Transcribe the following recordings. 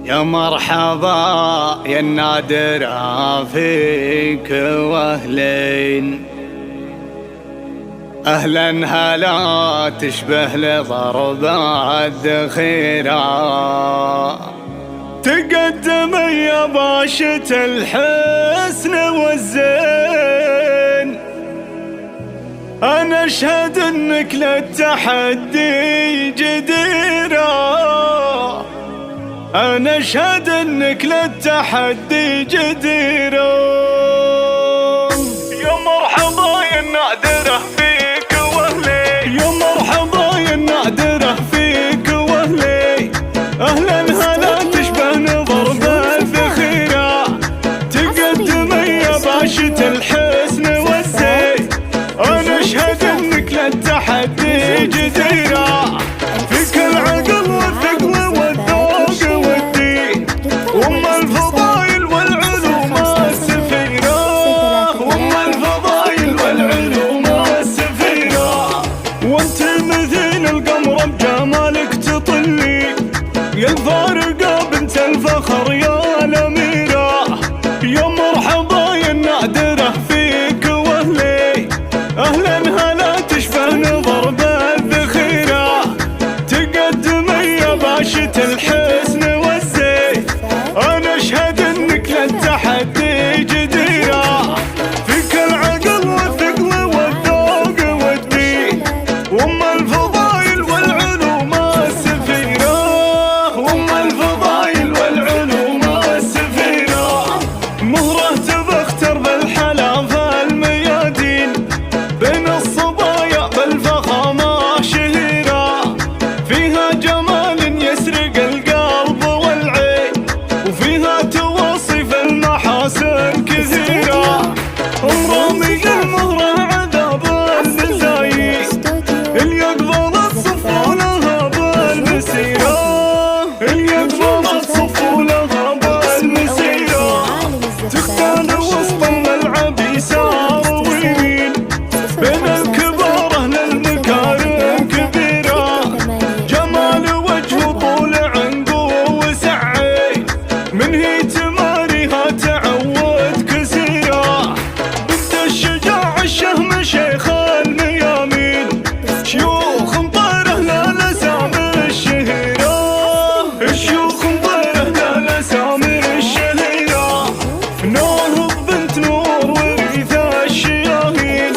يا مرحبا يا النادرة فيك واهلين، اهلا هلا تشبه لضرب الذخيرة. تقدم يا باشة الحسن والزين، انا اشهد انك للتحدي جديرة، أنا أشهد إنك للتحدي جديرة. يا مرحبا يا النادرة فيك وأهلي، يا مرحبا يا النادرة فيك وأهلي، أهلا هلا تشبه نظر بالذخيرة. تقدم يا باشة الحسن والزين، أنا أشهد إنك للتحدي جديرة. فيك العقل والثقل يا الفارقة بنت الفخر يا الأميرة. يا مرحبا يا النادرة فيك وأهلي، أهلا هلا تشبه نظر بالذخيرة. تقدم يا باشة الحسن والزين، أنا أشهد إنك للتحدي جديرة. فيك العقل والثقل والذوق والدين، وأم الفضايل والعلوم السفيرة، وأم الفضايل والعلوم السفيرة. مهرة تبختر بالحلا في الميادين، بين الصبايا بالفخامة شهيرة. فيها جمال يسرق القلب والعين، وفيها توصيف المحاسن كثيرة. أم رامي المهرة عذاب النزايين، اللي يقبل الصف لها بالمسيرة، اللي يقبل الصف لها بالمسيرة. تختال وسط الملعب يسار ويمين، بين الكبار أهل المكارم كبيرة. جمال وجه طول عنقه وسعي، من هي تماريها تعود كثيرة. بنت الشجاع الشهم شيخ الميامين، شيوخ مطيره للأسامي الشهيرة، الشيوخ مطيره للأسامي الشهيرة. نور بنت نور وريث الشياهين،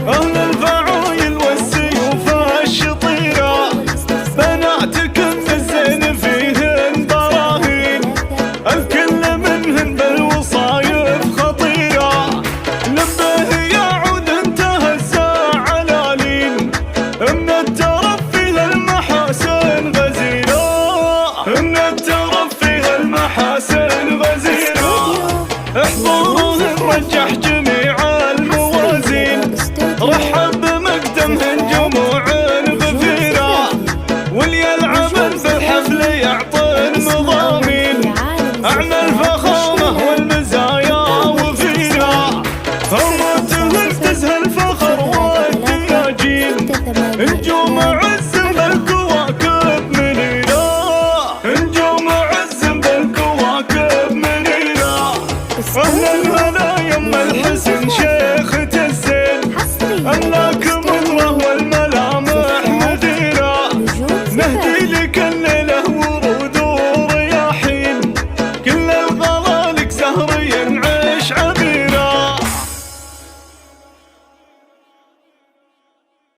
أهل الفعايل والسيوف الشطيرة. بناتك من الزين فيهن براهين، الكل منهن بالوصايف خطيرة. لبه يعود انتهى الزعلالين، من الترف فيها المحاسن غزيرة، من الترف